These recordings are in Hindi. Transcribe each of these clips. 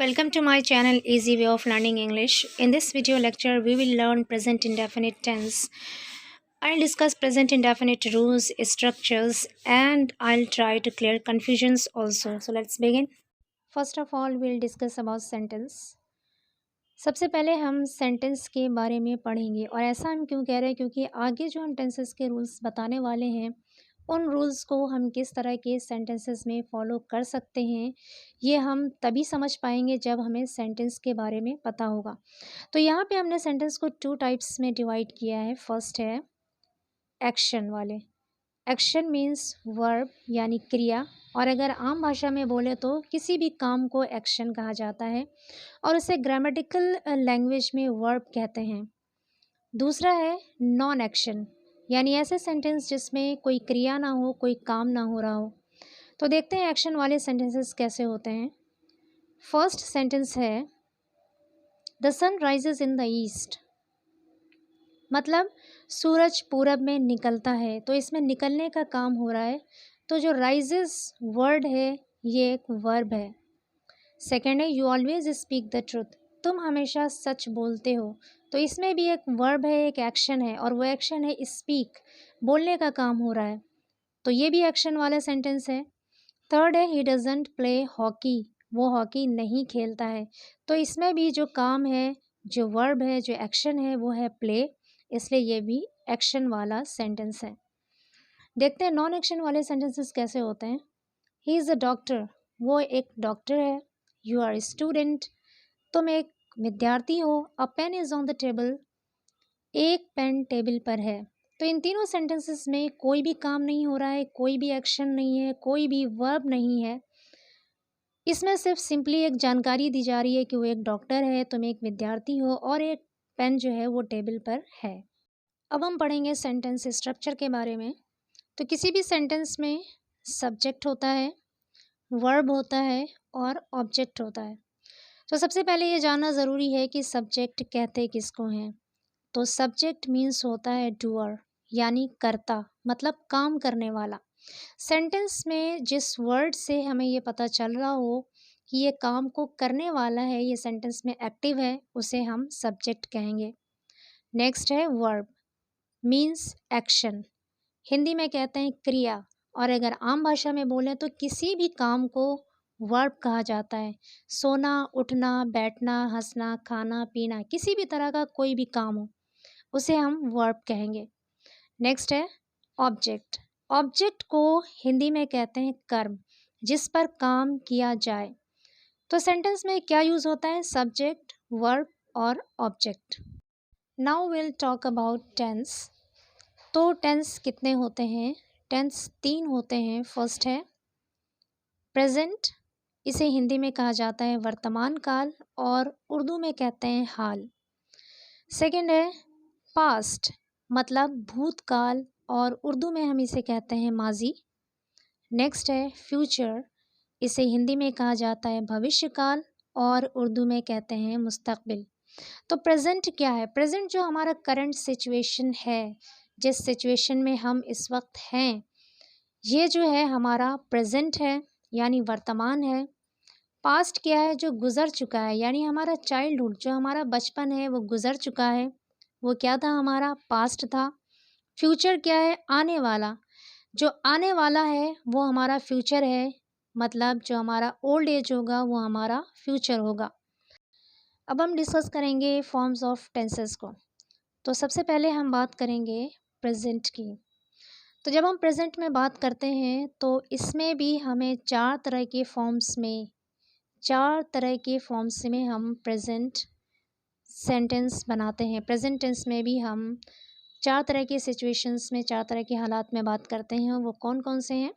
Welcome to my channel Easy Way of Learning English. In this video lecture, we will learn present indefinite tense. I'll discuss present indefinite rules, structures, and I'll try to clear confusions also. So let's begin. First of all, we'll discuss about sentence. सबसे पहले हम सेंटेंस के बारे में पढ़ेंगे और ऐसा हम क्यों कह रहे हैं क्योंकि आगे जो हम टेंसेस के रूल्स बताने वाले हैं उन रूल्स को हम किस तरह के सेंटेंसेस में फॉलो कर सकते हैं ये हम तभी समझ पाएंगे जब हमें सेंटेंस के बारे में पता होगा। तो यहाँ पे हमने सेंटेंस को 2 टाइप्स में डिवाइड किया है। फर्स्ट है एक्शन वाले। एक्शन मीन्स वर्ब यानी क्रिया, और अगर आम भाषा में बोले तो किसी भी काम को एक्शन कहा जाता है और उसे ग्रामेटिकल लैंग्वेज में वर्ब कहते हैं। दूसरा है नॉन एक्शन, यानी ऐसे सेंटेंस जिसमें कोई क्रिया ना हो, कोई काम ना हो रहा हो। तो देखते हैं एक्शन वाले सेंटेंसेस कैसे होते हैं। फर्स्ट सेंटेंस है the sun rises in the east, मतलब सूरज पूरब में निकलता है, तो इसमें निकलने का काम हो रहा है। तो जो राइजेस वर्ड है ये एक वर्ब है। सेकेंड है you always speak the truth, तुम हमेशा सच बोलते हो, तो इसमें भी एक वर्ब है, एक एक्शन है, और वो एक्शन है स्पीक, बोलने का काम हो रहा है, तो ये भी एक्शन वाला सेंटेंस है। थर्ड है ही डजंट प्ले हॉकी, वो हॉकी नहीं खेलता है, तो इसमें भी जो काम है, जो वर्ब है, जो एक्शन है वो है प्ले, इसलिए ये भी एक्शन वाला सेंटेंस है। देखते हैं नॉन एक्शन वाले सेंटेंसेस कैसे होते हैं। ही इज़ अ डॉक्टर, वो एक डॉक्टर है। यू आर स्टूडेंट, तुम एक विद्यार्थी हो। A pen is on the table, एक पेन टेबल पर है। तो इन तीनों सेंटेंसेस में कोई भी काम नहीं हो रहा है, कोई भी एक्शन नहीं है, कोई भी वर्ब नहीं है। इसमें सिर्फ सिंपली एक जानकारी दी जा रही है कि वो एक डॉक्टर है, तुम एक विद्यार्थी हो, और एक पेन जो है वो टेबल पर है। अब हम पढ़ेंगे सेंटेंस स्ट्रक्चर के बारे में। तो किसी भी सेंटेंस में सब्जेक्ट होता है, वर्ब होता है और ऑब्जेक्ट होता है। तो सबसे पहले ये जानना ज़रूरी है कि सब्जेक्ट कहते किसको हैं। तो सब्जेक्ट मीन्स होता है डूअर, यानी कर्ता, मतलब काम करने वाला। सेंटेंस में जिस वर्ड से हमें ये पता चल रहा हो कि ये काम को करने वाला है, ये सेंटेंस में एक्टिव है, उसे हम सब्जेक्ट कहेंगे। नेक्स्ट है वर्ब, मीन्स एक्शन, हिंदी में कहते हैं क्रिया, और अगर आम भाषा में बोलें तो किसी भी काम को वर्ब कहा जाता है। सोना, उठना, बैठना, हंसना, खाना, पीना, किसी भी तरह का कोई भी काम हो उसे हम वर्ब कहेंगे। नेक्स्ट है ऑब्जेक्ट। ऑब्जेक्ट को हिंदी में कहते हैं कर्म, जिस पर काम किया जाए। तो सेंटेंस में क्या यूज़ होता है, सब्जेक्ट, वर्ब और object. Now will talk about tense. तो टेंस कितने होते हैं, टेंस 3 होते हैं। फर्स्ट है प्रेजेंट, इसे हिंदी में कहा जाता है वर्तमान काल और उर्दू में कहते हैं हाल। सेकंड है पास्ट, मतलब भूतकाल और उर्दू में हम इसे कहते हैं माजी। नेक्स्ट है फ्यूचर, इसे हिंदी में कहा जाता है भविष्यकाल और उर्दू में कहते हैं मुस्तकबिल। तो प्रेजेंट क्या है, प्रेजेंट जो हमारा करंट सिचुएशन है, जिस सिचुएशन में हम इस वक्त हैं, ये जो है हमारा प्रेजेंट है, यानी वर्तमान है। पास्ट क्या है, जो गुज़र चुका है, यानी हमारा चाइल्डहुड, जो हमारा बचपन है वो गुज़र चुका है, वो क्या था, हमारा पास्ट था। फ्यूचर क्या है, आने वाला, जो आने वाला है वो हमारा फ्यूचर है, मतलब जो हमारा ओल्ड एज होगा वो हमारा फ्यूचर होगा। अब हम डिस्कस करेंगे फॉर्म्स ऑफ टेंसेस को। तो सबसे पहले हम बात करेंगे प्रेजेंट की। तो जब हम प्रेजेंट में बात करते हैं तो इसमें भी हमें चार तरह के फॉर्म्स में हम प्रेजेंट सेंटेंस बनाते हैं। प्रेजेंट टेंस में भी हम 4 तरह के सिचुएशंस में, 4 तरह के हालात में बात करते हैं। वो कौन कौन से हैं,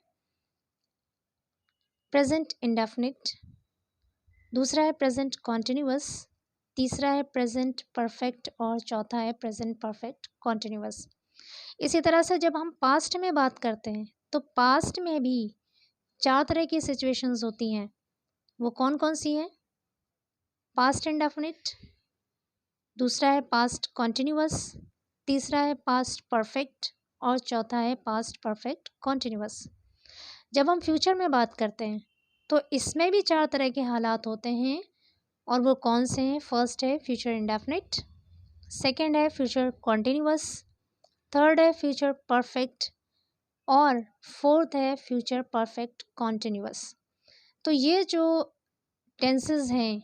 प्रेजेंट इंडेफिनिट, दूसरा है प्रेजेंट कॉन्टिन्यूअस, तीसरा है प्रेजेंट परफेक्ट और चौथा है प्रेजेंट परफेक्ट कॉन्टिन्यूअस। इसी तरह से जब हम पास्ट में बात करते हैं तो पास्ट में भी 4 तरह की सिचुएशंस होती हैं। वो कौन कौन सी हैं, पास्ट इंडेफिनिट, दूसरा है पास्ट कॉन्टिन्यूअस, तीसरा है पास्ट परफेक्ट और चौथा है पास्ट परफेक्ट कॉन्टिन्यूअस। जब हम फ्यूचर में बात करते हैं तो इसमें भी 4 तरह के हालात होते हैं। और वो कौन से हैं? फर्स्ट है फ्यूचर इंडेफिनिट, सेकंड है फ्यूचर कॉन्टिन्यूअस, थर्ड है फ्यूचर परफेक्ट और फोर्थ है फ्यूचर परफेक्ट कॉन्टिन्यूअस। तो ये जो टेंसेस हैं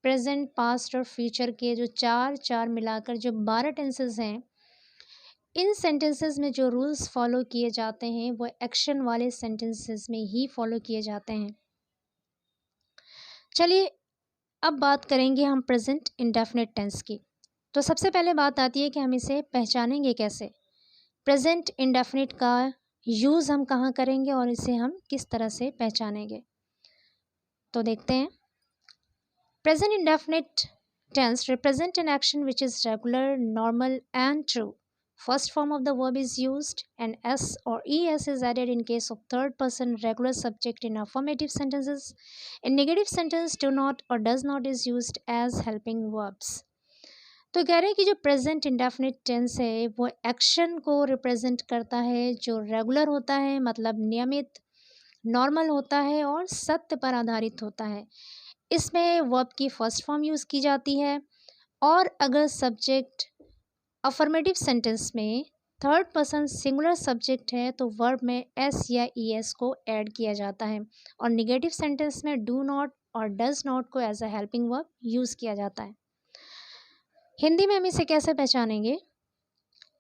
प्रेजेंट, पास्ट और फ्यूचर के, जो चार चार मिलाकर जो 12 टेंसेस हैं, इन सेंटेंसेस में जो रूल्स फॉलो किए जाते हैं वो एक्शन वाले सेंटेंसेस में ही फॉलो किए जाते हैं। चलिए अब बात करेंगे हम प्रेजेंट इंडेफिनिट टेंस की। तो सबसे पहले बात आती है कि हम इसे पहचानेंगे कैसे। प्रेजेंट इंडेफिनिट का यूज़ हम कहाँ करेंगे और इसे हम किस तरह से पहचानेंगे, तो देखते हैं। Present indefinite tense represent an action which is regular, normal and true. First form of the verb is used and s or es is added in case of third person regular subject in affirmative sentences. In negative sentence do not or does not is used as helping verbs. तो कह रहे हैं कि जो प्रेजेंट इंडेफिनिट टेंस है वो एक्शन को रिप्रेजेंट करता है जो रेगुलर होता है, मतलब नियमित, नॉर्मल होता है और सत्य पर आधारित होता है। इसमें वर्ब की फर्स्ट फॉर्म यूज़ की जाती है और अगर सब्जेक्ट अफर्मेटिव सेंटेंस में थर्ड पर्सन सिंगुलर सब्जेक्ट है तो वर्ब में एस या ई एस को ऐड किया जाता है और निगेटिव सेंटेंस में डू नॉट और डज नॉट को as a helping verb use किया जाता है। हिंदी में हम इसे कैसे पहचानेंगे?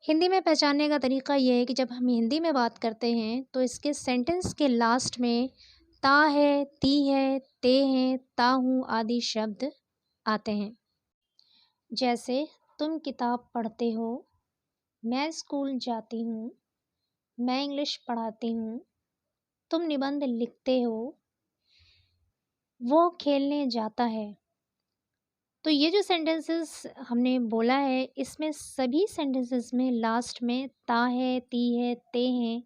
हिंदी में पहचानने का तरीका यह है कि जब हम हिंदी में बात करते हैं तो इसके सेंटेंस के लास्ट में ता है, ती है, ते हैं, ता हूँ आदि शब्द आते हैं। जैसे तुम किताब पढ़ते हो, मैं स्कूल जाती हूँ, मैं इंग्लिश पढ़ाती हूँ, तुम निबंध लिखते हो, वो खेलने जाता है। तो ये जो सेंटेंसेस हमने बोला है इसमें सभी सेंटेंसेस में लास्ट में ता है, ती है, ते हैं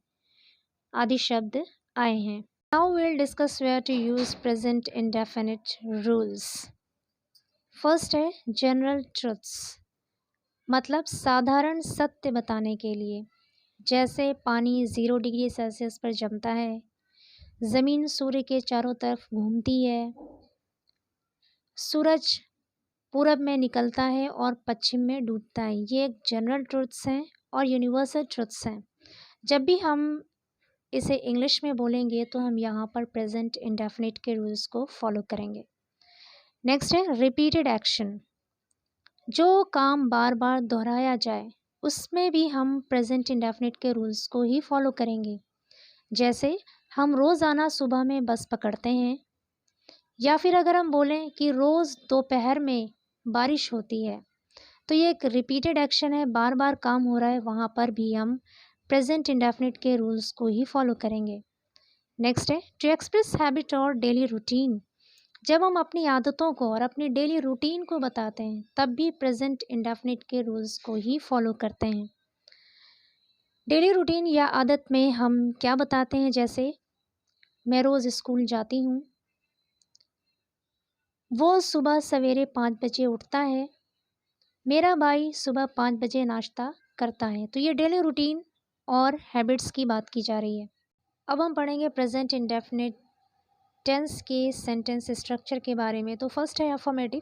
आदि शब्द आए हैं। Now we'll discuss where to use present indefinite rules. First है जनरल ट्रुथ्स, मतलब साधारण सत्य बताने के लिए। जैसे पानी 0 डिग्री सेल्सियस पर जमता है, ज़मीन सूर्य के चारों तरफ घूमती है, सूरज पूरब में निकलता है और पश्चिम में डूबता है। ये एक जनरल ट्रुथ्स हैं और यूनिवर्सल ट्रुथ्स हैं। जब भी हम इसे इंग्लिश में बोलेंगे तो हम यहाँ पर प्रेजेंट इंडेफिनिट के रूल्स को फॉलो करेंगे। नेक्स्ट है रिपीटेड एक्शन, जो काम बार बार दोहराया जाए उसमें भी हम प्रेजेंट इंडेफिनिट के रूल्स को ही फॉलो करेंगे। जैसे हम रोज़ाना सुबह में बस पकड़ते हैं, या फिर अगर हम बोलें कि रोज़ दोपहर में बारिश होती है, तो ये एक रिपीटेड एक्शन है, बार बार काम हो रहा है, वहाँ पर भी हम प्रेजेंट इंडेफिनिट के रूल्स को ही फॉलो करेंगे। नेक्स्ट है टू एक्सप्रेस हैबिट और डेली रूटीन, जब हम अपनी आदतों को और अपनी डेली रूटीन को बताते हैं तब भी प्रेजेंट इंडेफिनिट के रूल्स को ही फॉलो करते हैं। डेली रूटीन या आदत में हम क्या बताते हैं, जैसे मैं रोज़ स्कूल जाती हूँ, वो सुबह सवेरे 5 बजे उठता है, मेरा भाई सुबह 5 बजे नाश्ता करता है। तो ये डेली रूटीन और हैबिट्स की बात की जा रही है। अब हम पढ़ेंगे प्रेजेंट इंडेफिनिट टेंस के सेंटेंस स्ट्रक्चर के बारे में। तो फर्स्ट है अफर्मेटिव।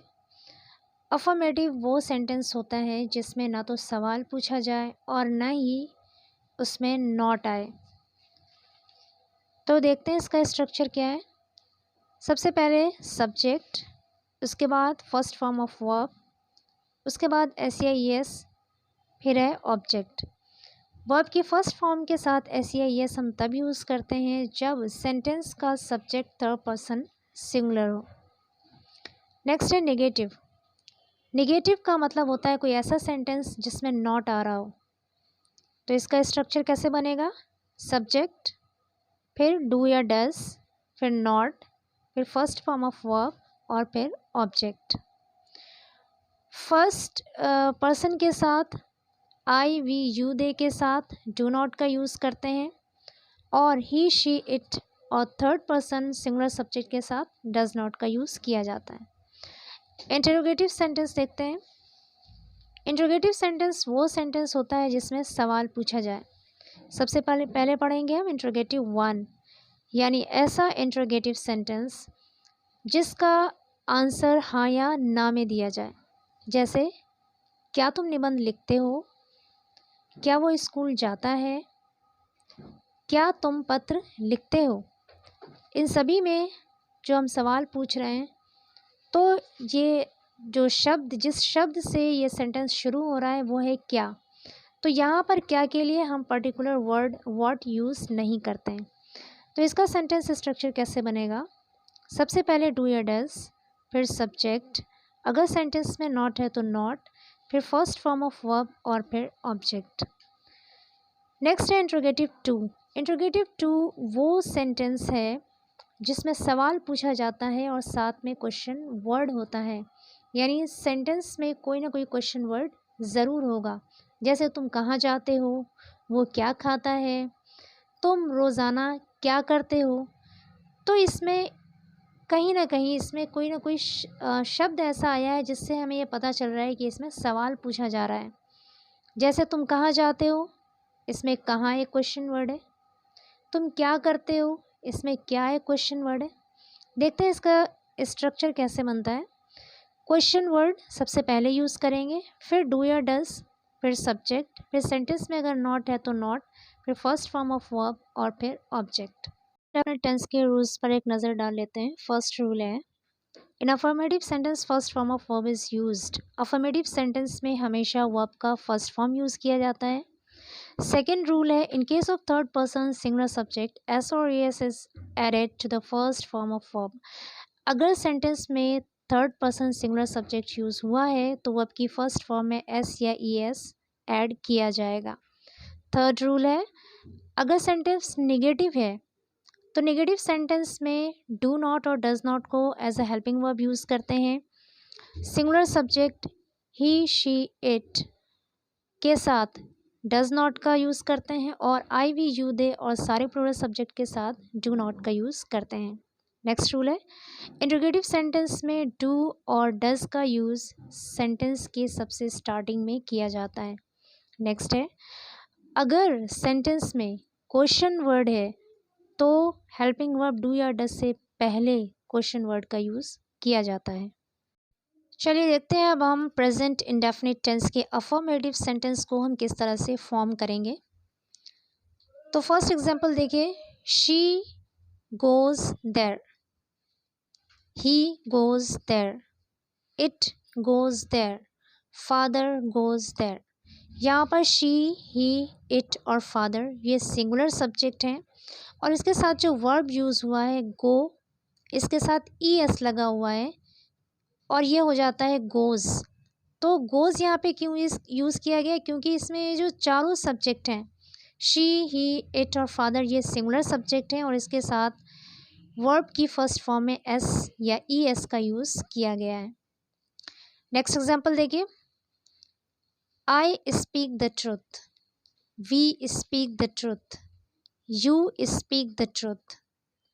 अफर्मेटिव वो सेंटेंस होता है जिसमें ना तो सवाल पूछा जाए और ना ही उसमें नॉट आए। तो देखते हैं इसका स्ट्रक्चर क्या है। सबसे पहले सब्जेक्ट, उसके बाद फर्स्ट फॉर्म ऑफ वर्ब, उसके बाद एस या ई एस, फिर है ऑब्जेक्ट। वर्ब की फर्स्ट फॉर्म के साथ एस या ई एस हम तब यूज़ करते हैं जब सेंटेंस का सब्जेक्ट थर्ड पर्सन सिंगुलर हो। नेक्स्ट है नेगेटिव। नेगेटिव का मतलब होता है कोई ऐसा सेंटेंस जिसमें नॉट आ रहा हो। तो इसका स्ट्रक्चर कैसे बनेगा, सब्जेक्ट, फिर डू या डज, फिर नॉट, फिर फर्स्ट फॉर्म ऑफ वर्ब और फिर ऑब्जेक्ट। फर्स्ट पर्सन के साथ आई वी यू दे के साथ डू नॉट का यूज़ करते हैं और ही शी इट और थर्ड पर्सन सिंगुलर सब्जेक्ट के साथ डज नॉट का यूज़ किया जाता है। इंटरोगेटिव सेंटेंस देखते हैं। इंटरोगेटिव सेंटेंस वो सेंटेंस होता है जिसमें सवाल पूछा जाए। सबसे पहले पढ़ेंगे हम इंटरोगेटिव 1, यानी ऐसा इंटरोगेटिव सेंटेंस जिसका आंसर हाँ या ना में दिया जाए। जैसे क्या तुम निबंध लिखते हो, क्या वो स्कूल जाता है, क्या तुम पत्र लिखते हो। इन सभी में जो हम सवाल पूछ रहे हैं, तो ये जो शब्द, जिस शब्द से ये सेंटेंस शुरू हो रहा है वो है क्या। तो यहाँ पर क्या के लिए हम पर्टिकुलर वर्ड व्हाट यूज़ नहीं करते हैं। तो इसका सेंटेंस स्ट्रक्चर कैसे बनेगा, सबसे पहले डू या डज, फिर सब्जेक्ट, अगर सेंटेंस में नॉट है तो नॉट, फिर फर्स्ट फॉर्म ऑफ वर्ब और फिर ऑब्जेक्ट। नेक्स्ट है इंट्रोगेटिव टू। इंट्रोगेटिव टू वो सेंटेंस है जिसमें सवाल पूछा जाता है और साथ में क्वेश्चन वर्ड होता है, यानी सेंटेंस में कोई ना कोई क्वेश्चन वर्ड ज़रूर होगा। जैसे तुम कहाँ जाते हो, वो क्या खाता है, तुम रोज़ाना क्या करते हो। तो इसमें कहीं ना कहीं इसमें कोई ना कोई शब्द ऐसा आया है जिससे हमें ये पता चल रहा है कि इसमें सवाल पूछा जा रहा है। जैसे तुम कहाँ जाते हो, इसमें कहाँ एक क्वेश्चन वर्ड है। तुम क्या करते हो, इसमें क्या है क्वेश्चन वर्ड है। देखते हैं इसका स्ट्रक्चर कैसे बनता है। क्वेश्चन वर्ड सबसे पहले यूज़ करेंगे, फिर डू या डज, फिर सब्जेक्ट, फिर सेंटेंस में अगर नॉट है तो नॉट, फिर फर्स्ट फॉर्म ऑफ वर्ब और फिर ऑब्जेक्ट। अपने टेंस के रूल्स पर एक नज़र डाल लेते हैं। फर्स्ट रूल है, in affirmative sentence first form of verb is used. Affirmative sentence में हमेशा वर्ब का फर्स्ट फॉर्म यूज़ किया जाता है। सेकेंड रूल है, in case of third person singular subject S और S is added to the first form of verb. अगर सेंटेंस में third person singular subject use हुआ है तो वर्ब की फर्स्ट फॉर्म में एस या ई एस ऐड किया जाएगा। थर्ड रूल है, अगर सेंटेंस निगेटिव है तो नेगेटिव सेंटेंस में डू नॉट और डज नॉट को as a helping verb use करते हैं। सिंगुलर सब्जेक्ट ही शी इट के साथ डज नॉट का यूज़ करते हैं और आई वी यू दे और सारे प्लूरल सब्जेक्ट के साथ डू नॉट का यूज़ करते हैं। नेक्स्ट रूल है, इंट्रोगेटिव सेंटेंस में डू और डज का यूज़ सेंटेंस के सबसे स्टार्टिंग में किया जाता है। नेक्स्ट है, अगर सेंटेंस में क्वेश्चन वर्ड है तो हेल्पिंग वर्ब डू या डज से पहले क्वेश्चन वर्ड का यूज़ किया जाता है। चलिए देखते हैं अब हम प्रेजेंट इंडेफिनिट टेंस के अफर्मेटिव सेंटेंस को हम किस तरह से फॉर्म करेंगे। तो फर्स्ट एग्जांपल देखिए, she goes there, he goes there, it goes there, father goes there. यहाँ पर शी, ही, इट और फादर ये सिंगुलर सब्जेक्ट हैं और इसके साथ जो वर्ब यूज़ हुआ है गो, इसके साथ ई एस लगा हुआ है और ये हो जाता है गोज़। तो गोज़ यहाँ पे क्यों यूज़ किया गया, क्योंकि इसमें ये जो चारों सब्जेक्ट हैं शी, ही, इट और फादर ये सिंगुलर सब्जेक्ट हैं और इसके साथ वर्ब की फर्स्ट फॉर्म में एस या ई एस का यूज़ किया गया है। नेक्स्ट एग्जाम्पल देखिए, I speak the truth, we speak the truth, you speak the truth,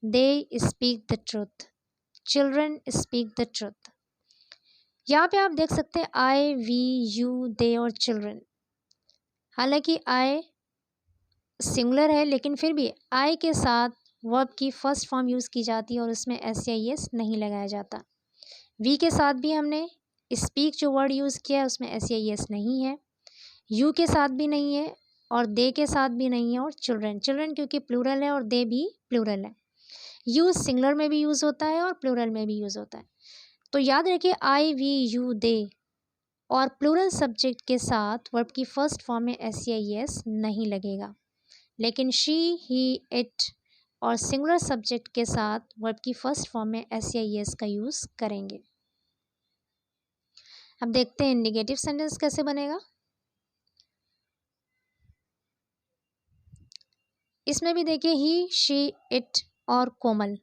they speak the truth, children speak the truth. यहाँ पे आप देख सकते हैं आई, वी, यू, दे और चिल्ड्रन। हालांकि आई सिंगुलर है लेकिन फिर भी आई के साथ वर्ब की फर्स्ट फॉर्म यूज़ की जाती है और उसमें एस या एस नहीं लगाया जाता। वी के साथ भी हमने स्पीक जो वर्ड यूज़ किया है उसमें एस या एस नहीं है, यू के साथ भी नहीं है और दे के साथ भी नहीं है और चिल्ड्रन, चिल्ड्रन क्योंकि प्लूरल है और दे भी प्लूरल है। यू सिंगुलर में भी यूज़ होता है और प्लूरल में भी यूज़ होता है। तो याद रखिए आई, वी, यू, दे और प्लूरल सब्जेक्ट के साथ वर्ब की फर्स्ट फॉर्म में एस या एस नहीं लगेगा, लेकिन शी, ही, इट और सिंगुलर सब्जेक्ट के साथ वर्ब की फर्स्ट फॉर्म में एस या एस का यूज़ करेंगे। अब देखते हैं नेगेटिव सेंटेंस कैसे बनेगा। इसमें भी देखिए ही, शी, इट और Komal.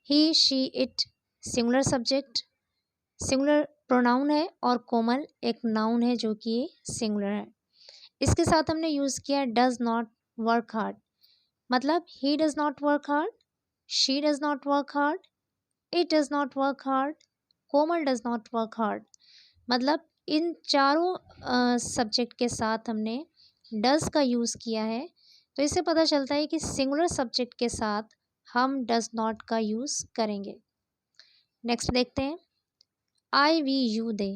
He, she, it singular subject, singular pronoun है और कोमल एक नाउन है जो कि सिंगुलर है। इसके साथ हमने यूज़ किया डज नॉट वर्क हार्ड, मतलब he does not work hard, she does not work hard, it does not work hard, Komal does not work hard. मतलब इन चारों सब्जेक्ट के साथ हमने डज का यूज़ किया है, तो इससे पता चलता है कि सिंगुलर सब्जेक्ट के साथ हम डज नॉट का यूज़ करेंगे। नेक्स्ट देखते हैं, I we you they,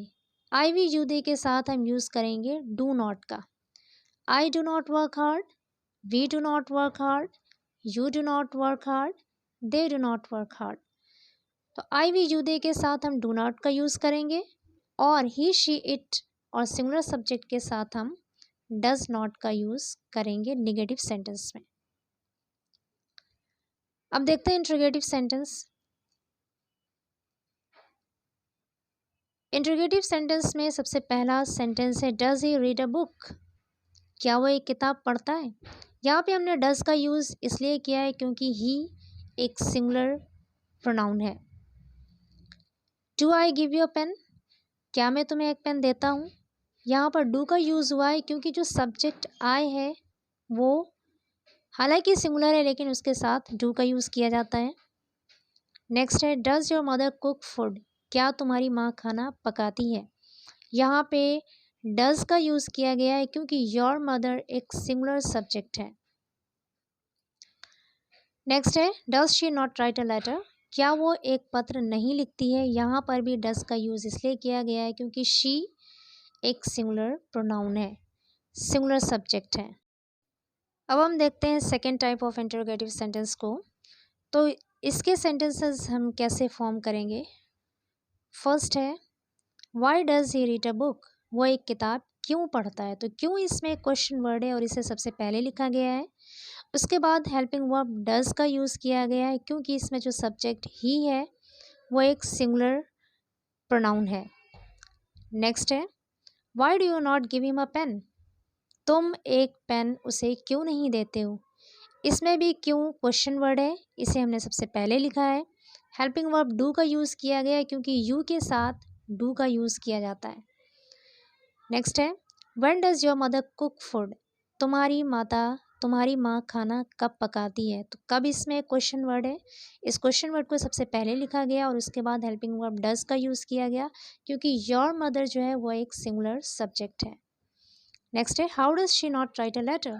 I we you they के साथ हम यूज़ करेंगे डू नॉट का। I do not work hard, we do not work hard, you do not work hard, they do not work hard. तो आई वी यू दे के साथ हम डू नॉट का यूज़ करेंगे और ही शी इट और सिंगुलर सब्जेक्ट के साथ हम डज नॉट का यूज़ करेंगे निगेटिव सेंटेंस में। अब देखते हैं इंट्रोगेटिव सेंटेंस। इंट्रोगेटिव सेंटेंस में सबसे पहला सेंटेंस है does he read a book, क्या वो एक किताब पढ़ता है। यहाँ पे हमने डज का यूज़ इसलिए किया है क्योंकि ही एक सिंगुलर प्रोनाउन है। Do I give you a pen, क्या मैं तुम्हें एक पेन देता हूँ। यहाँ पर डू का यूज़ हुआ है क्योंकि जो सब्जेक्ट आई है वो हालांकि सिंगुलर है लेकिन उसके साथ डू का यूज़ किया जाता है। नेक्स्ट है does your mother cook food, क्या तुम्हारी माँ खाना पकाती है। यहाँ पे डज का यूज़ किया गया है क्योंकि योर मदर एक सिंगुलर सब्जेक्ट है। नेक्स्ट है does she not write a letter, क्या वो एक पत्र नहीं लिखती है। यहाँ पर भी डज का यूज़ इसलिए किया गया है क्योंकि शी एक सिंगुलर प्रोनाउन है, सिंगुलर सब्जेक्ट है। अब हम देखते हैं second type of interrogative sentence को। तो इसके सेंटेंसेस हम कैसे फॉर्म करेंगे। फर्स्ट है why does he read a book, वो एक किताब क्यों पढ़ता है। तो क्यों इसमें क्वेश्चन वर्ड है और इसे सबसे पहले लिखा गया है। उसके बाद हेल्पिंग वर्ब डज का यूज़ किया गया है क्योंकि इसमें जो सब्जेक्ट ही है वो एक सिंगुलर प्रोनाउन है। नेक्स्ट है why do you not give him a pen, तुम एक पेन उसे क्यों नहीं देते हो। इसमें भी क्यों क्वेश्चन वर्ड है, इसे हमने सबसे पहले लिखा है। हेल्पिंग वर्ब डू का यूज़ किया गया है क्योंकि यू के साथ डू का यूज़ किया जाता है। नेक्स्ट है when does your mother cook food, तुम्हारी माँ खाना कब पकाती है। तो कब इसमें क्वेश्चन वर्ड है, इस क्वेश्चन वर्ड को सबसे पहले लिखा गया और उसके बाद हेल्पिंग वर्ब डज का यूज़ किया गया क्योंकि योर मदर जो है वो एक सिंगुलर सब्जेक्ट है। नेक्स्ट है how does she not write a letter,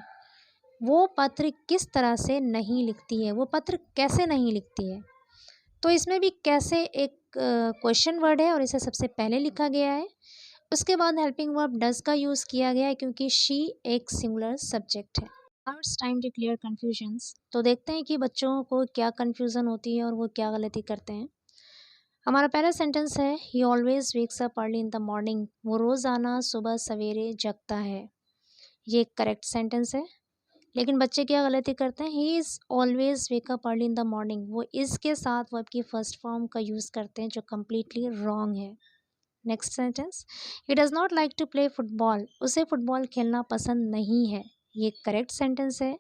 वो पत्र किस तरह से नहीं लिखती है, वो पत्र कैसे नहीं लिखती है। तो इसमें भी कैसे एक क्वेश्चन वर्ड है और इसे सबसे पहले लिखा गया है। उसके बाद हेल्पिंग वर्ब डज का यूज़ किया गया है क्योंकि शी एक सिंगुलर सब्जेक्ट है। Now it's time to clear confusions. तो देखते हैं कि बच्चों को क्या कन्फ्यूज़न होती है और वो क्या गलती करते हैं। हमारा पहला सेंटेंस है ही always wakes up early in the morning, वो रोज़ाना सुबह सवेरे जगता है। ये एक करेक्ट सेंटेंस है। लेकिन बच्चे क्या गलती करते हैं, he is always wake up early in the morning, वो इसके साथ वर्ब की फर्स्ट फॉर्म का यूज़ करते हैं जो कम्प्लीटली रॉन्ग है। Next sentence he does not like to play football, उसे फुटबॉल खेलना पसंद नहीं है। ये करेक्ट सेंटेंस है।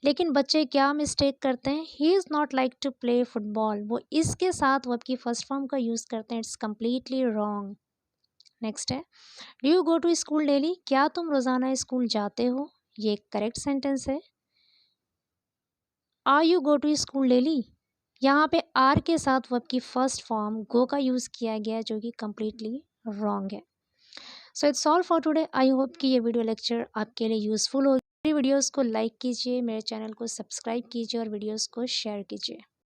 लेकिन बच्चे क्या मिस्टेक करते हैं, he is not like to play football, वो इसके साथ वर्ब की फर्स्ट फॉर्म का यूज़ करते हैं। It's completely wrong. नेक्स्ट है do you go to school daily, क्या तुम रोज़ाना स्कूल जाते हो। ये करेक्ट सेंटेंस है। Are you go to school daily, यहाँ पे आर के साथ वर्ब की फर्स्ट फॉर्म गो का यूज़ किया गया है जो कि कम्प्लीटली रॉन्ग है। So it's all for today. I hope कि ये वीडियो लेक्चर आपके लिए यूज़फुल होगी। मेरी वीडियोस को लाइक कीजिए, मेरे चैनल को सब्सक्राइब कीजिए और वीडियोस को शेयर कीजिए।